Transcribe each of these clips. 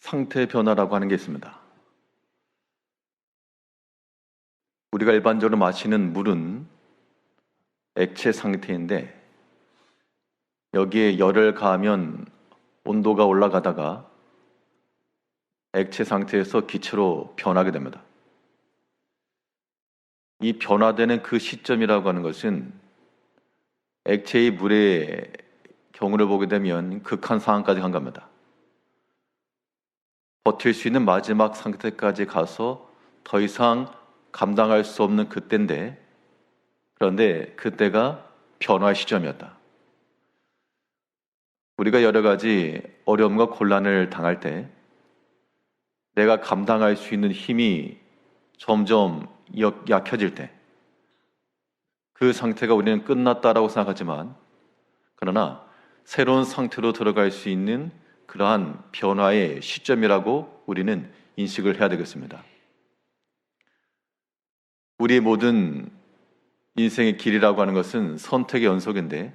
상태 변화라고 하는 게 있습니다. 우리가 일반적으로 마시는 물은 액체 상태인데 여기에 열을 가하면 온도가 올라가다가 액체 상태에서 기체로 변하게 됩니다. 이 변화되는 그 시점이라고 하는 것은 액체의 물의 경우를 보게 되면 극한 상황까지 간 겁니다. 버틸 수 있는 마지막 상태까지 가서 더 이상 감당할 수 없는 그때인데, 그런데 그때가 변화의 시점이었다. 우리가 여러 가지 어려움과 곤란을 당할 때 내가 감당할 수 있는 힘이 점점 약해질 때 그 상태가 우리는 끝났다라고 생각하지만, 그러나 새로운 상태로 들어갈 수 있는 그러한 변화의 시점이라고 우리는 인식을 해야 되겠습니다. 우리의 모든 인생의 길이라고 하는 것은 선택의 연속인데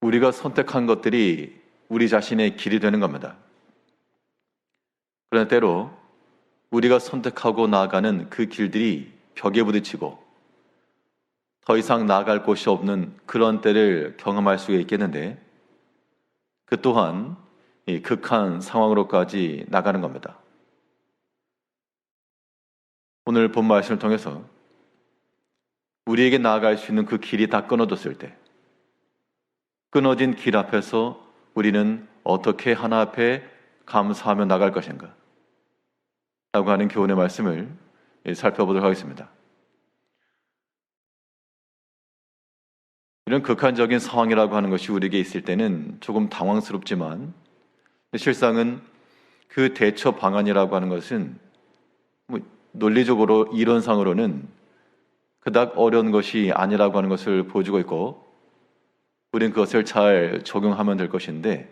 우리가 선택한 것들이 우리 자신의 길이 되는 겁니다. 그러나 때로 우리가 선택하고 나아가는 그 길들이 벽에 부딪히고 더 이상 나아갈 곳이 없는 그런 때를 경험할 수 있겠는데, 그 또한 이 극한 상황으로까지 나가는 겁니다. 오늘 본 말씀을 통해서 우리에게 나아갈 수 있는 그 길이 다 끊어졌을 때, 끊어진 길 앞에서 우리는 어떻게 하나 앞에 감사하며 나갈 것인가 라고 하는 교훈의 말씀을 살펴보도록 하겠습니다. 이런 극한적인 상황이라고 하는 것이 우리에게 있을 때는 조금 당황스럽지만, 실상은 그 대처 방안이라고 하는 것은 논리적으로 이론상으로는 그닥 어려운 것이 아니라고 하는 것을 보여주고 있고, 우리는 그것을 잘 적용하면 될 것인데,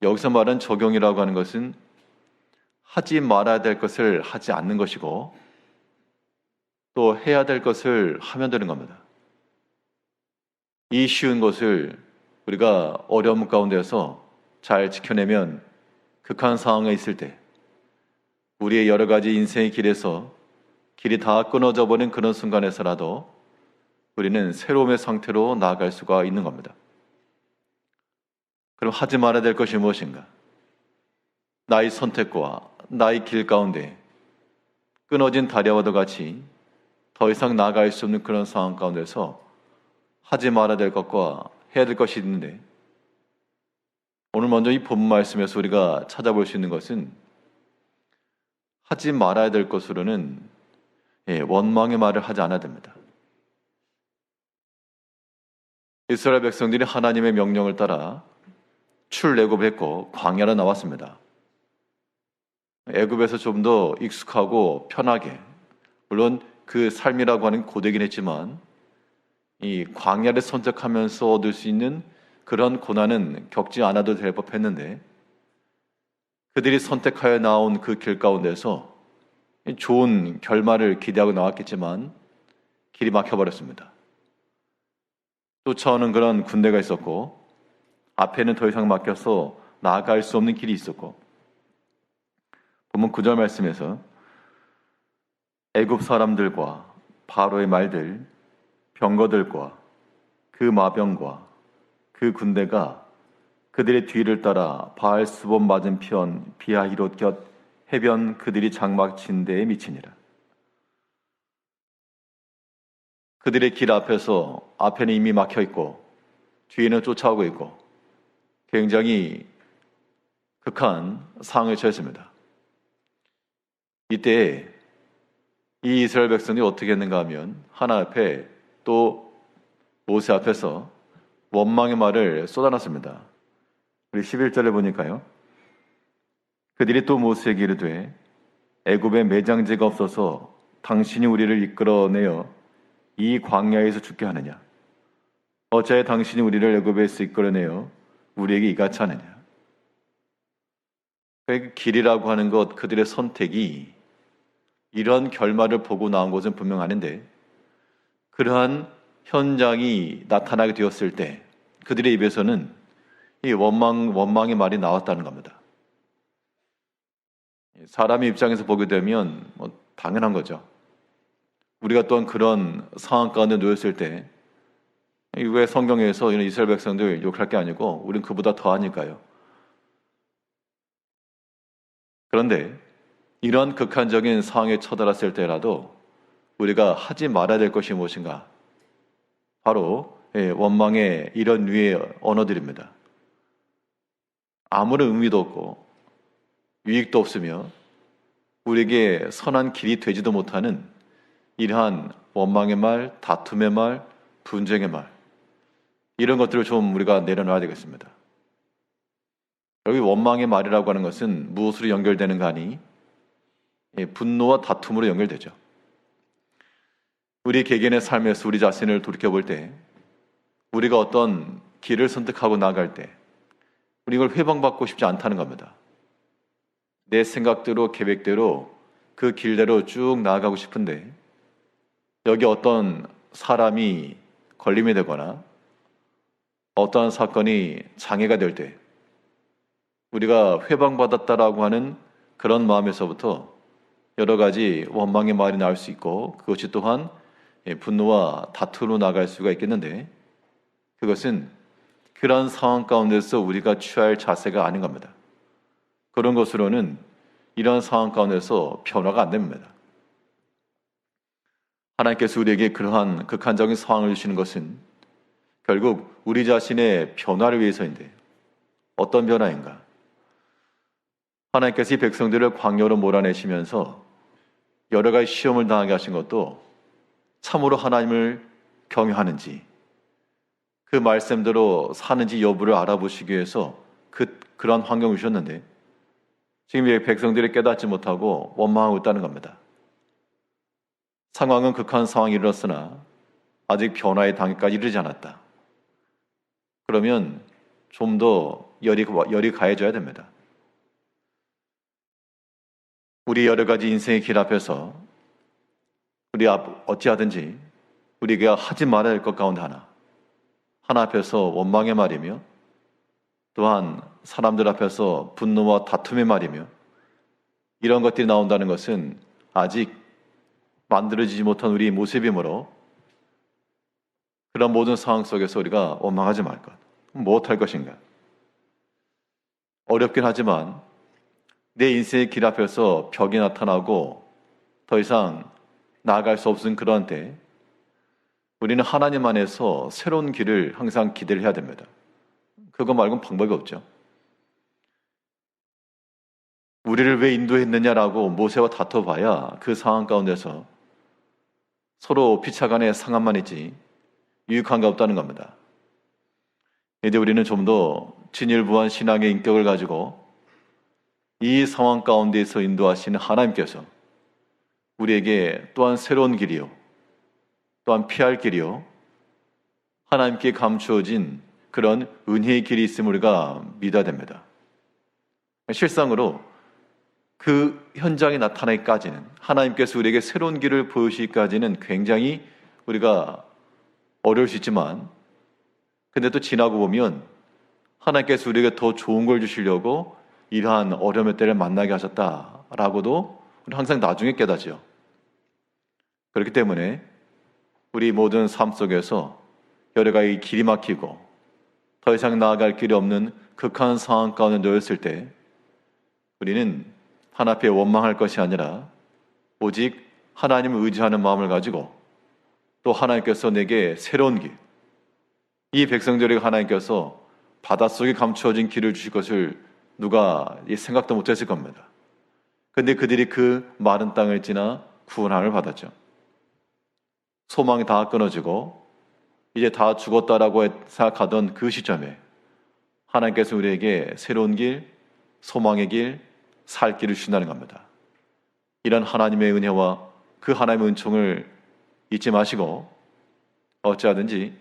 여기서 말하는 적용이라고 하는 것은 하지 말아야 될 것을 하지 않는 것이고 또 해야 될 것을 하면 되는 겁니다. 이 쉬운 것을 우리가 어려움 가운데서 잘 지켜내면 극한 상황에 있을 때 우리의 여러 가지 인생의 길에서 길이 다 끊어져 버린 그런 순간에서라도 우리는 새로움의 상태로 나아갈 수가 있는 겁니다. 그럼 하지 말아야 될 것이 무엇인가? 나의 선택과 나의 길 가운데 끊어진 다리와도 같이 더 이상 나아갈 수 없는 그런 상황 가운데서 하지 말아야 될 것과 해야 될 것이 있는데, 오늘 먼저 이 본문 말씀에서 우리가 찾아볼 수 있는 것은 하지 말아야 될 것으로는 원망의 말을 하지 않아야 됩니다. 이스라엘 백성들이 하나님의 명령을 따라 출애굽을 했고 광야로 나왔습니다. 애굽에서 좀 더 익숙하고 편하게, 물론 그 삶이라고 하는 고되긴 했지만 이 광야를 선택하면서 얻을 수 있는 그런 고난은 겪지 않아도 될 법했는데, 그들이 선택하여 나온 그 길 가운데서 좋은 결말을 기대하고 나왔겠지만 길이 막혀버렸습니다. 쫓아오는 그런 군대가 있었고 앞에는 더 이상 막혀서 나아갈 수 없는 길이 있었고, 본문 9절 말씀에서 애굽 사람들과 바로의 말들, 병거들과 그 마병과 그 군대가 그들의 뒤를 따라 바알스본 맞은편 비하히롯 곁 해변 그들이 장막 친 데에 미치니라. 그들의 길 앞에서 앞에는 이미 막혀 있고 뒤에는 쫓아오고 있고 굉장히 극한 상황에 처했습니다. 이때 이 이스라엘 백성이 어떻게 했는가 하면 하나 앞에 또 모세 앞에서 원망의 말을 쏟아놨습니다. 우리 11절에 보니까요, 그들이 또 모세에게 이르되 애굽에 매장지가 없어서 당신이 우리를 이끌어내어 이 광야에서 죽게 하느냐? 어찌하여 당신이 우리를 애굽에서 이끌어내어 우리에게 이같이 하느냐? 그 길이라고 하는 것, 그들의 선택이 이런 결말을 보고 나온 것은 분명 아닌데, 그러한 현장이 나타나게 되었을 때 그들의 입에서는 이 원망의 말이 나왔다는 겁니다. 사람의 입장에서 보게 되면 당연한 거죠. 우리가 또한 그런 상황 가운데 놓였을 때 왜 성경에서 이런 이스라엘 백성들 욕할 게 아니고 우린 그보다 더하니까요. 그런데 이런 극한적인 상황에 처달았을 때라도 우리가 하지 말아야 될 것이 무엇인가? 바로 원망의 이런 류의 언어들입니다. 아무런 의미도 없고 유익도 없으며 우리에게 선한 길이 되지도 못하는 이러한 원망의 말, 다툼의 말, 분쟁의 말, 이런 것들을 좀 우리가 내려놔야 되겠습니다. 여기 원망의 말이라고 하는 것은 무엇으로 연결되는가 하니 분노와 다툼으로 연결되죠. 우리 개개인의 삶에서 우리 자신을 돌이켜볼 때 우리가 어떤 길을 선택하고 나아갈 때 우리 이걸 회방받고 싶지 않다는 겁니다. 내 생각대로 계획대로 그 길대로 쭉 나아가고 싶은데 여기 어떤 사람이 걸림이 되거나 어떠한 사건이 장애가 될 때 우리가 회방받았다라고 하는 그런 마음에서부터 여러 가지 원망의 말이 나올 수 있고 그것이 또한 분노와 다투로 나갈 수가 있겠는데 그것은 그런 상황 가운데서 우리가 취할 자세가 아닌 겁니다. 그런 것으로는 이런 상황 가운데서 변화가 안 됩니다. 하나님께서 우리에게 그러한 극한적인 상황을 주시는 것은 결국 우리 자신의 변화를 위해서인데 어떤 변화인가? 하나님께서 이 백성들을 광야로 몰아내시면서 여러 가지 시험을 당하게 하신 것도 참으로 하나님을 경외하는지 그 말씀대로 사는지 여부를 알아보시기 위해서 그런 환경을 주셨는데 지금 이 백성들이 깨닫지 못하고 원망하고 있다는 겁니다. 상황은 극한 상황이 이르렀으나 아직 변화의 단계까지 이르지 않았다. 그러면 좀 더 열이 가해져야 됩니다. 우리 여러 가지 인생의 길 앞에서 우리 어찌하든지 우리가 하지 말아야 할 것 가운데 하나 앞에서 원망의 말이며 또한 사람들 앞에서 분노와 다툼의 말이며 이런 것들이 나온다는 것은 아직 만들어지지 못한 우리의 모습이므로 그런 모든 상황 속에서 우리가 원망하지 말 것. 무엇할 것인가? 어렵긴 하지만 내 인생의 길 앞에서 벽이 나타나고 더 이상 나아갈 수 없은 그런 때 우리는 하나님 안에서 새로운 길을 항상 기대를 해야 됩니다. 그거 말고는 방법이 없죠. 우리를 왜 인도했느냐라고 모세와 다퉈봐야 그 상황 가운데서 서로 피차간의 상함만 있지 유익한 게 없다는 겁니다. 이제 우리는 좀 더 진일부한 신앙의 인격을 가지고 이 상황 가운데에서 인도하시는 하나님께서 우리에게 또한 새로운 길이요 또한 피할 길이요 하나님께 감추어진 그런 은혜의 길이 있음을 우리가 믿어야 됩니다. 실상으로 그 현장이 나타나기까지는 하나님께서 우리에게 새로운 길을 보여주기까지는 굉장히 우리가 어려울 수 있지만 근데 또 지나고 보면 하나님께서 우리에게 더 좋은 걸 주시려고 이러한 어려움의 때를 만나게 하셨다라고도 우리 항상 나중에 깨닫죠. 그렇기 때문에 우리 모든 삶 속에서 여러 가지 길이 막히고 더 이상 나아갈 길이 없는 극한 상황 가운데 놓였을 때 우리는 하나님 앞에 원망할 것이 아니라 오직 하나님을 의지하는 마음을 가지고 또 하나님께서 내게 새로운 길, 이 백성들에게 하나님께서 바닷속에 감추어진 길을 주실 것을 누가 생각도 못했을 겁니다. 그런데 그들이 그 마른 땅을 지나 구원함을 받았죠. 소망이 다 끊어지고 이제 다 죽었다라고 생각하던 그 시점에 하나님께서 우리에게 새로운 길, 소망의 길, 살 길을 주신다는 겁니다. 이런 하나님의 은혜와 그 하나님의 은총을 잊지 마시고 어찌하든지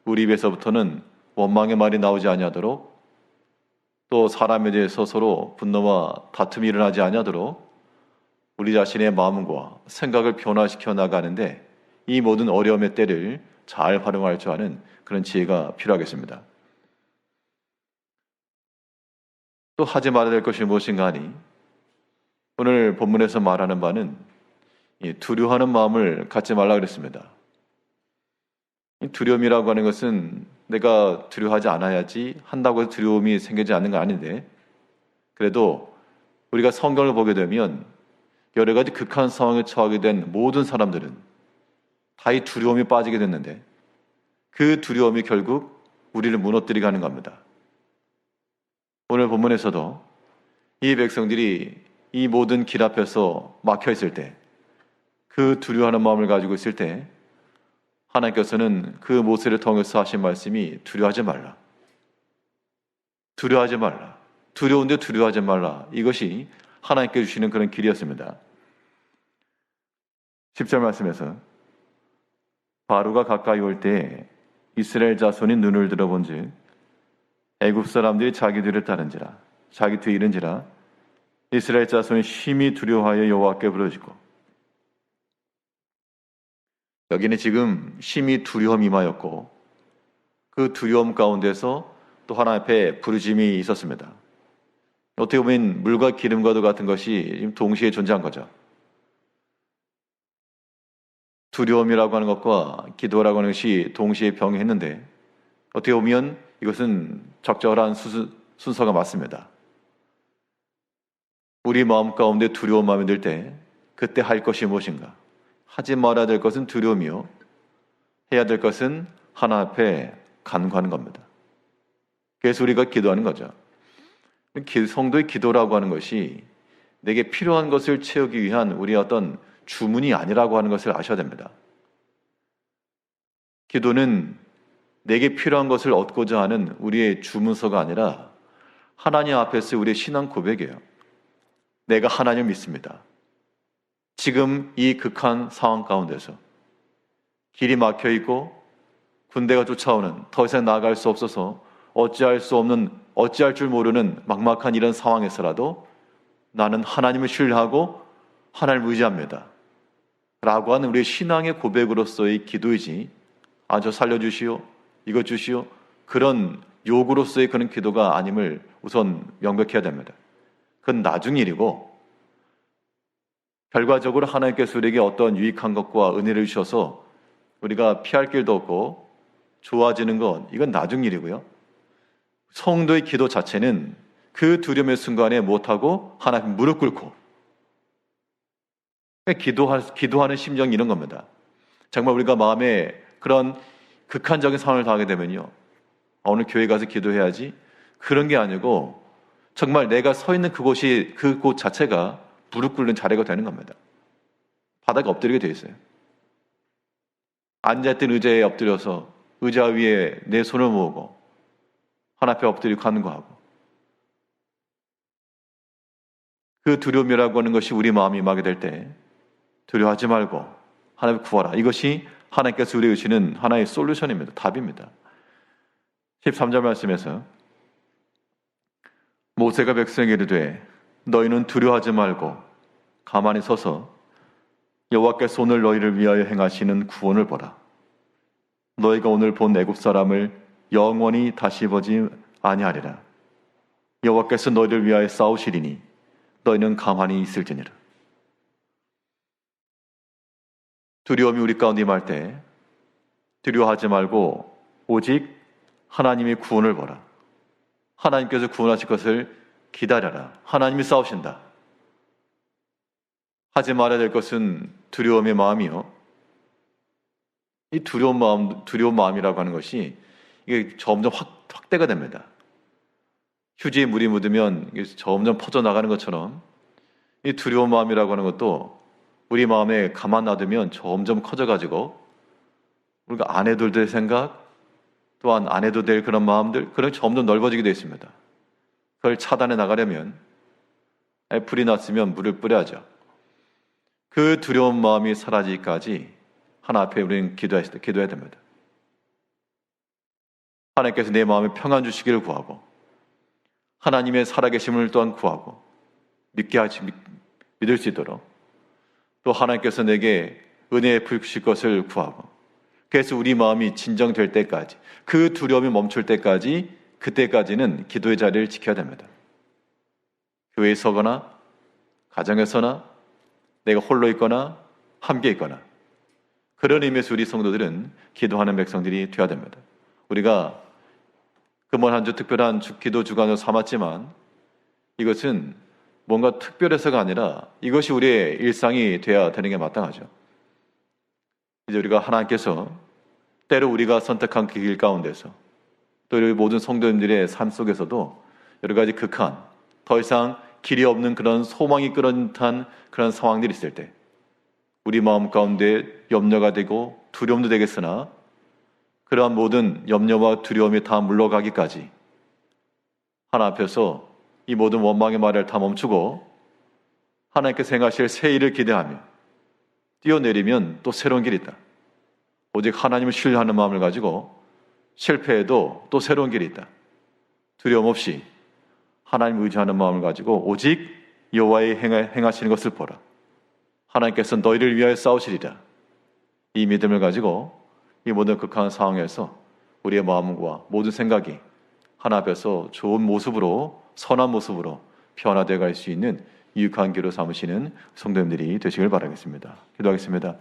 우리 입에서부터는 원망의 말이 나오지 아니하도록 또 사람에 대해서 서로 분노와 다툼이 일어나지 아니하도록 우리 자신의 마음과 생각을 변화시켜 나가는데 이 모든 어려움의 때를 잘 활용할 줄 아는 그런 지혜가 필요하겠습니다. 또 하지 말아야 될 것이 무엇인가 하니 오늘 본문에서 말하는 바는 이 두려워하는 마음을 갖지 말라 그랬습니다. 이 두려움이라고 하는 것은 내가 두려워하지 않아야지 한다고 해서 두려움이 생기지 않는 건 아닌데, 그래도 우리가 성경을 보게 되면 여러 가지 극한 상황에 처하게 된 모든 사람들은 다 이 두려움이 빠지게 됐는데, 그 두려움이 결국 우리를 무너뜨리게 하는 겁니다. 오늘 본문에서도 이 백성들이 이 모든 길 앞에서 막혀 있을 때, 그 두려워하는 마음을 가지고 있을 때 하나님께서는 그 모세를 통해서 하신 말씀이 두려워하지 말라. 두려워하지 말라. 두려운데 두려워하지 말라. 이것이 하나님께 주시는 그런 길이었습니다. 10절 말씀에서 바로가 가까이 올 때 이스라엘 자손이 눈을 들어본즉 애굽 사람들이 자기 뒤를 따른지라. 자기 뒤에 이른지라. 이스라엘 자손이 심히 두려워하여 여호와께 부르짖고. 여기는 지금 심히 두려움이 임하였고, 그 두려움 가운데서 또 하나님 앞에 부르짖음이 있었습니다. 어떻게 보면 물과 기름과도 같은 것이 동시에 존재한 거죠. 두려움이라고 하는 것과 기도라고 하는 것이 동시에 병행했는데, 어떻게 보면 이것은 적절한 순서가 맞습니다. 우리 마음 가운데 두려운 마음이 들 때 그때 할 것이 무엇인가? 하지 말아야 될 것은 두려움이요, 해야 될 것은 하나님 앞에 간구하는 겁니다. 그래서 우리가 기도하는 거죠. 성도의 기도라고 하는 것이 내게 필요한 것을 채우기 위한 우리의 어떤 주문이 아니라고 하는 것을 아셔야 됩니다. 기도는 내게 필요한 것을 얻고자 하는 우리의 주문서가 아니라 하나님 앞에서 우리의 신앙 고백이에요. 내가 하나님을 믿습니다. 지금 이 극한 상황 가운데서 길이 막혀 있고 군대가 쫓아오는, 더 이상 나아갈 수 없어서 어찌할 줄 모르는 막막한 이런 상황에서라도 나는 하나님을 신뢰하고 하나님을 의지합니다 라고 하는 우리의 신앙의 고백으로서의 기도이지, 저 살려주시오, 이것 주시오, 그런 요구로서의 그런 기도가 아님을 우선 명백해야 됩니다. 그건 나중 일이고, 결과적으로 하나님께서 우리에게 어떤 유익한 것과 은혜를 주셔서 우리가 피할 길도 없고 좋아지는 것, 이건 나중 일이고요. 성도의 기도 자체는 그 두려움의 순간에 못하고 하나님 무릎 꿇고 기도하는 심정이 이런 겁니다. 정말 우리가 마음에 그런 극한적인 상황을 당하게 되면요, 오늘 교회 가서 기도해야지, 그런 게 아니고 정말 내가 서 있는 그곳 자체가 무릎 꿇는 자리가 되는 겁니다. 바닥에 엎드리게 돼 있어요. 앉아있던 의자에 엎드려서 의자 위에 내 손을 모으고 하나님 앞에 엎드리고 간구하고, 그 두려움이라고 하는 것이 우리 마음이 임하게 될 때 두려워하지 말고 하나님 구하라. 이것이 하나님께서 우리에게 주시는 하나의 솔루션입니다. 답입니다. 13절 말씀에서 모세가 백성에게 이르되 너희는 두려워하지 말고 가만히 서서 여호와께서 오늘 너희를 위하여 행하시는 구원을 보라. 너희가 오늘 본 애굽 사람을 영원히 다시 보지 아니하리라. 여호와께서 너희를 위하여 싸우시리니 너희는 가만히 있을지니라. 두려움이 우리 가운데 임할 때 두려워하지 말고 오직 하나님의 구원을 보라. 하나님께서 구원하실 것을 기다려라. 하나님이 싸우신다. 하지 말아야 될 것은 두려움의 마음이요, 이 두려운 마음이라고 하는 것이 이게 점점 확대가 됩니다. 휴지에 물이 묻으면 이게 점점 퍼져나가는 것처럼 이 두려운 마음이라고 하는 것도 우리 마음에 가만 놔두면 점점 커져가지고 우리가 안 해도 될 생각, 또한 안 해도 될 그런 마음들, 그런 점점 넓어지게 되어 있습니다. 그걸 차단해 나가려면 불이 났으면 물을 뿌려야죠. 그 두려운 마음이 사라지기까지 하나님 앞에 우리는 기도해야 됩니다. 하나님께서 내 마음에 평안 주시기를 구하고 하나님의 살아계심을 또한 구하고 믿을 수 있도록, 또 하나님께서 내게 은혜에 부으실 것을 구하고, 그래서 우리 마음이 진정될 때까지, 그 두려움이 멈출 때까지, 그때까지는 기도의 자리를 지켜야 됩니다. 교회에 서거나 가정에서나 내가 홀로 있거나 함께 있거나 그런 의미에서 우리 성도들은 기도하는 백성들이 되어야 됩니다. 우리가 금번 한 주 특별한 기도 주간으로 삼았지만 이것은 뭔가 특별해서가 아니라 이것이 우리의 일상이 되어야 되는 게 마땅하죠. 이제 우리가 하나님께서 때로 우리가 선택한 그 길 가운데서 또 우리 모든 성도님들의 삶 속에서도 여러 가지 극한, 더 이상 길이 없는 그런 소망이 끊은 듯한 그런 상황들이 있을 때 우리 마음 가운데 염려가 되고 두려움도 되겠으나 그러한 모든 염려와 두려움이 다 물러가기까지 하나님 앞에서 이 모든 원망의 말을 다 멈추고 하나님께서 행하실 새 일을 기대하며 뛰어내리면 또 새로운 길이 있다. 오직 하나님을 신뢰하는 마음을 가지고 실패해도 또 새로운 길이 있다. 두려움 없이 하나님을 의지하는 마음을 가지고 오직 여호와의 행하시는 것을 보라. 하나님께서 너희를 위하여 싸우시리라. 이 믿음을 가지고 이 모든 극한 상황에서 우리의 마음과 모든 생각이 하나님 앞에서 좋은 모습으로 선한 모습으로 변화되어 갈 수 있는 유익한 기로 삼으시는 성도님들이 되시길 바라겠습니다. 기도하겠습니다.